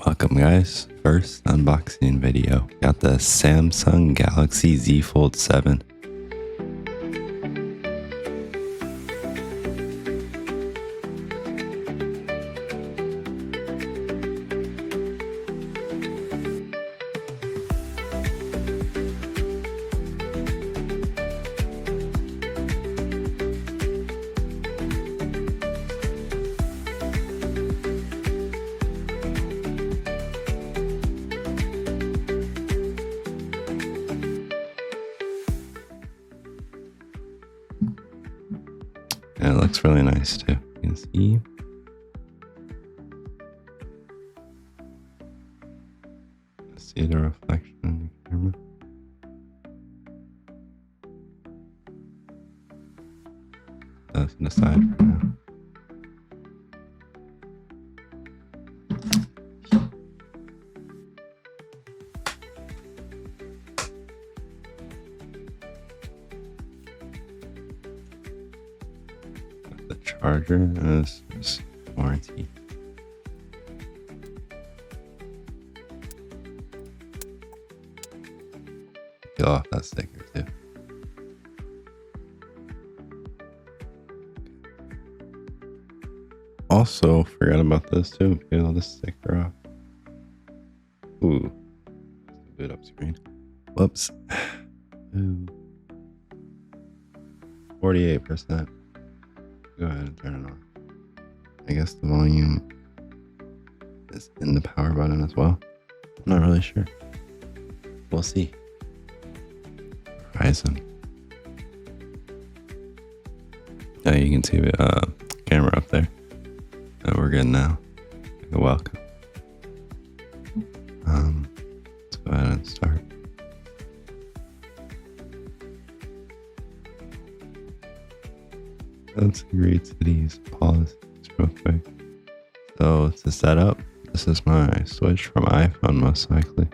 Welcome guys, first unboxing video. Got the Samsung Galaxy Z Fold 7. And it looks really nice too. You can see. See the reflection in the camera. That's on the side for now. The charger is warranty. Peel off that sticker too. Also, forgot about this too. Peel the sticker off. Ooh, boot up screen. Whoops. Ooh. 48%. Go ahead and turn it on. I guess the volume is in the power button as well. I'm not really sure. We'll see. Horizon. Yeah, you can see the camera up there. We're good now. You're welcome. Let's go ahead and start. Let's agree to these policies real quick. So to set up, this is my switch from iPhone most likely.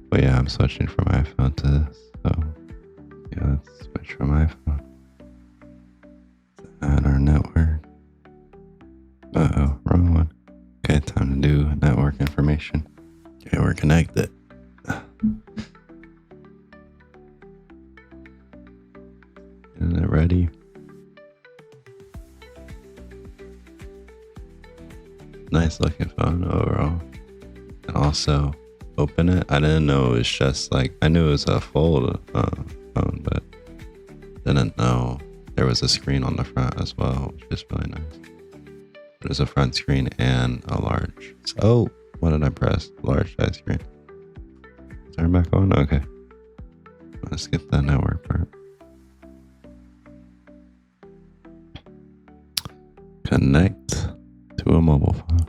But yeah, I'm switching from iPhone to this. So yeah, let's switch from iPhone. Let's add our network. Uh-oh, wrong one. Okay, time to do network information. Okay, we're connected. Getting it ready. Nice looking phone overall. And also open it. I didn't know it was just like, I knew it was a fold phone, but didn't know there was a screen on the front as well, which is really nice. There's a front screen and a large. Oh, what did I press? Large size screen. Turn back on? Okay. Let's skip that network part. Connect to a mobile phone.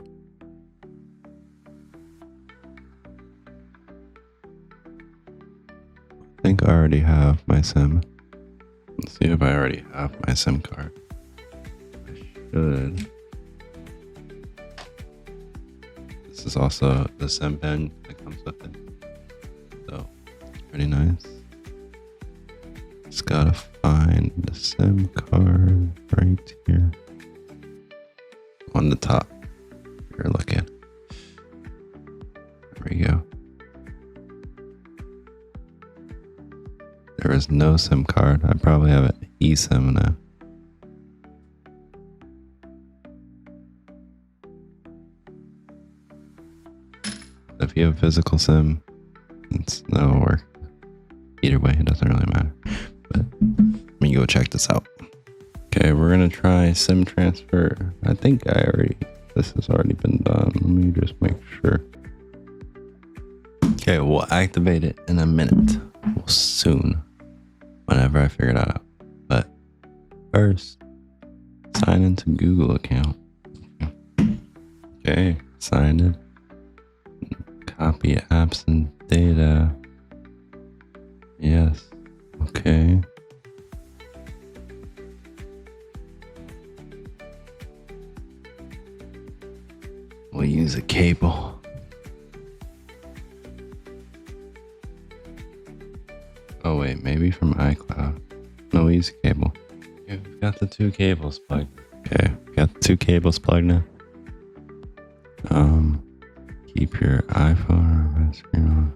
I think I already have my SIM. Let's see if I already have my SIM card. I should. This is also the SIM pen that comes with it. So, pretty nice. Just gotta find the SIM card right here. On the top, you're looking. There we go. There is no SIM card. I probably have an eSIM now. If you have physical SIM, that'll work. Either way, it doesn't really matter. But let me go check this out. Okay, we're gonna try SIM transfer. I think this has already been done. Let me just make sure. Okay, we'll activate it in a minute. Well, soon, whenever I figure that out. But first, sign into Google account. Okay, signed in. Copy apps and data. Yes. Okay. We'll use a cable. Oh wait, maybe from iCloud. No, we use a cable. Okay, we've got the two cables plugged. Okay, got the two cables plugged in. Keep your iPhone or red screen on.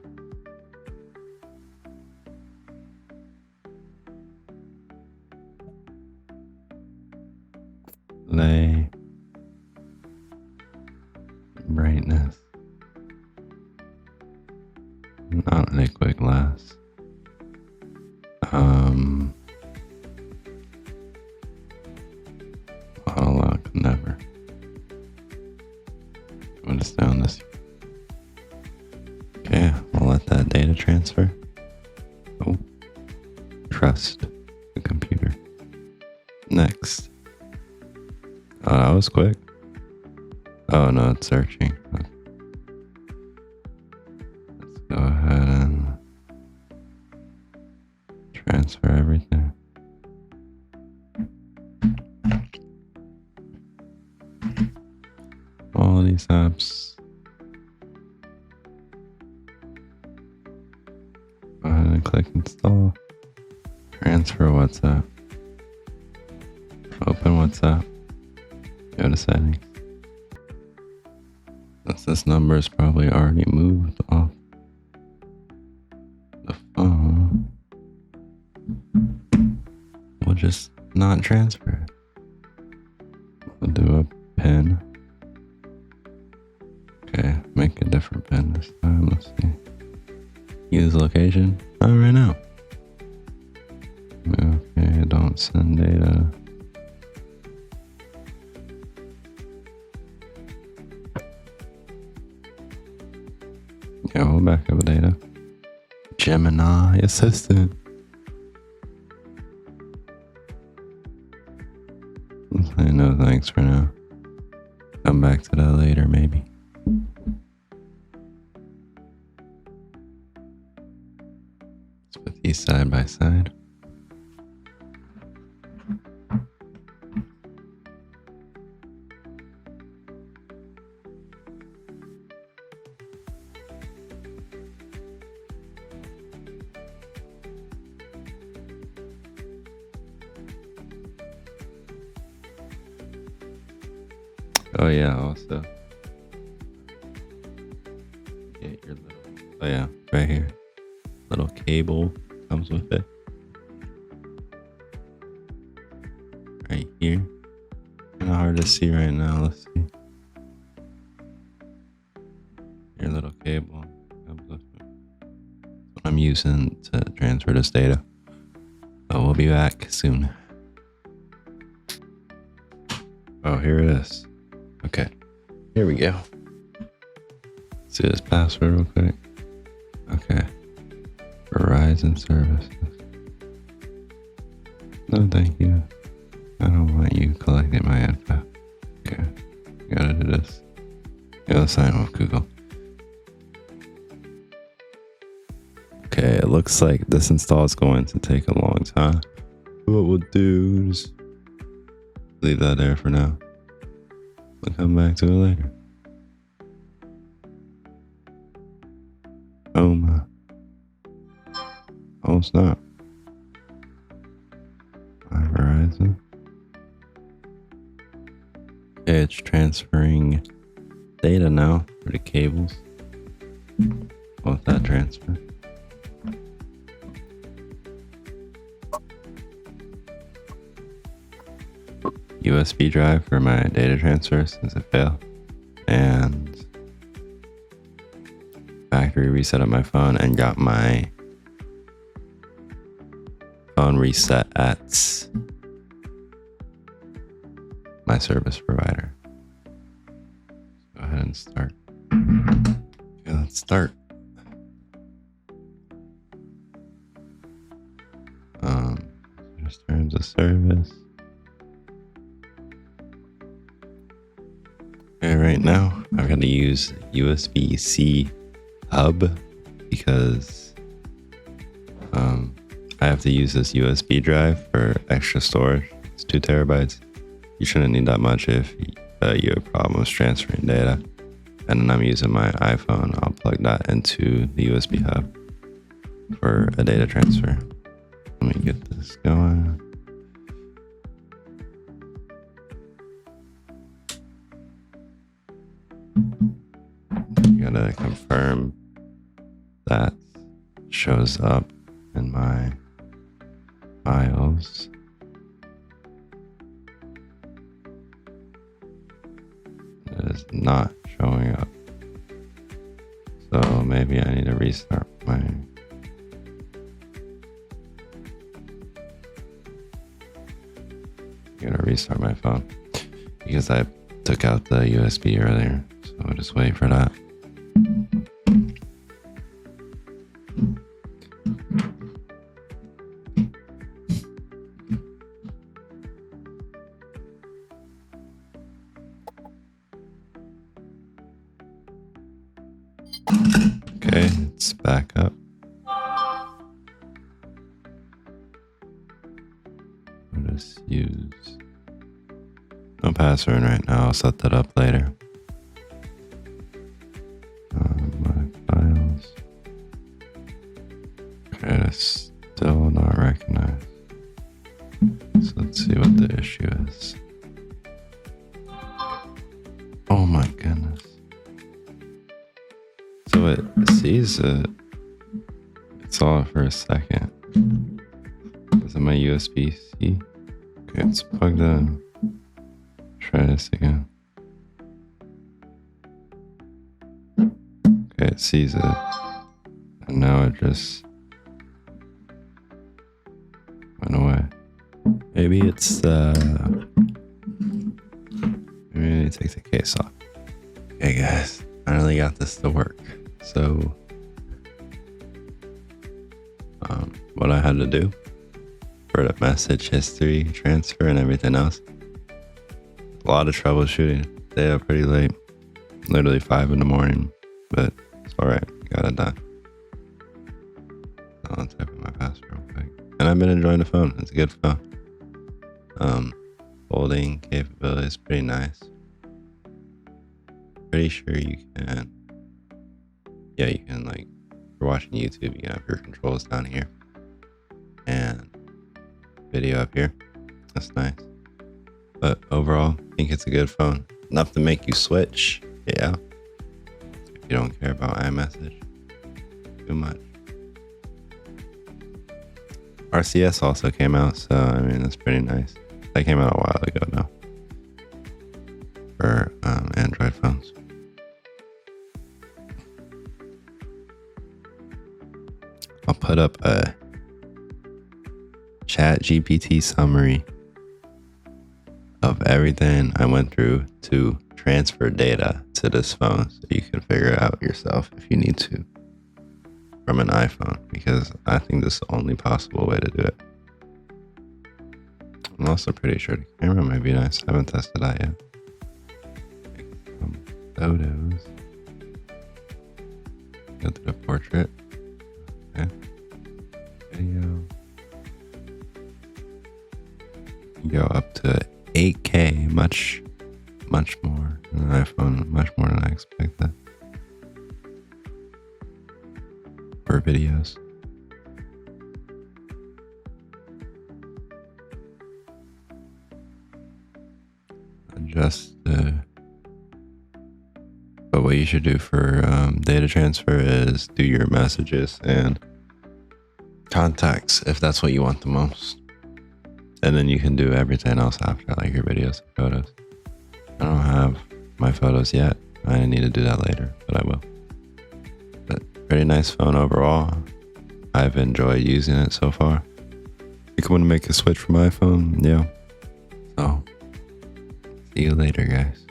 Lay brightness, not liquid glass. Auto lock, never. What is down this? Okay, we'll let that data transfer. Oh, trust the computer. Next. Oh, that was quick. Oh no, it's searching. Okay. Let's go ahead and transfer everything. All these apps. Go ahead and click install. Transfer WhatsApp. Open WhatsApp. Go to settings. Since this number is probably already moved off the phone, we'll just not transfer it. We'll do a pin. Okay, make a different pin this time. Let's see. Use location. Not right now. Okay, don't send data. Yeah, we'll back up data. Gemini assistant. Let's say no thanks for now. Come back to that later, maybe. Let's put these side by side. Oh yeah, also get your little, oh yeah, right here. Little cable comes with it. Right here. Kinda hard to see right now, let's see. Your little cable comes with it. That's what I'm using to transfer this data. So we'll be back soon. Oh, here it is. Okay, here we go. Let's see this password real quick. Okay, Verizon services. No, thank you. I don't want you collecting my info. Okay, gotta do this. Yeah, let's sign with Google. Okay, it looks like this install is going to take a long time. What we'll do is leave that there for now. We'll come back to it later. Oh my. Oh snap. My Verizon. Okay, it's transferring data now through the cables. With that transfer. USB drive for my data transfer since it failed, and factory reset on my phone and got my phone reset at my service provider. Go ahead and start. Okay, let's start. Just terms of service. Okay, right now I'm going to use USB-C hub because I have to use this USB drive for extra storage. It's 2 terabytes. You shouldn't need that much if you have problems transferring data. And then I'm using my iPhone. I'll plug that into the USB hub for a data transfer. Let me get this going. You gotta confirm that shows up in my files. It is not showing up. So maybe I need to restart my phone because I took out the USB earlier. So I'll just wait for that. Okay, it's back up. I'll just use no password right now. I'll set that up later. My files. Okay, it's still not recognized. So let's see what the issue is. Oh my goodness. So it sees it. It saw it for a second. Is it my USB-C? Okay, it's plugged in. Try this again. Okay, it sees it. And now it just went away. Maybe it's maybe I need to take the case off. Okay guys, finally got this to work. So what I had to do for the message history transfer and everything else, a lot of troubleshooting. Stayed up pretty late, literally 5 in the morning, but it's all right. Got it done. I'll type in my password real quick. And I've been enjoying the phone. It's a good phone. Folding capability is pretty nice. Pretty sure you can. Yeah, you can, like, if you're watching YouTube, you can have your controls down here and video up here. That's nice. But overall, I think it's a good phone. Enough to make you switch. Yeah. If you don't care about iMessage too much. RCS also came out, so I mean, that's pretty nice. That came out a while ago now for Android phones. I'll put up a ChatGPT summary of everything I went through to transfer data to this phone so you can figure it out yourself if you need to from an iPhone, because I think this is the only possible way to do it. I'm also pretty sure the camera might be nice. I haven't tested that yet. Some photos. Go to the portrait. Okay. Video. Go up to 8K, much more than an iPhone, much more than I expected for videos. Adjust but what you should do for data transfer is do your messages and contacts if that's what you want the most. And then you can do everything else after, like your videos and photos. I don't have my photos yet. I need to do that later, but I will. But pretty nice phone overall. I've enjoyed using it so far. I think I'm gonna make a switch from iPhone. Yeah. So, see you later, guys.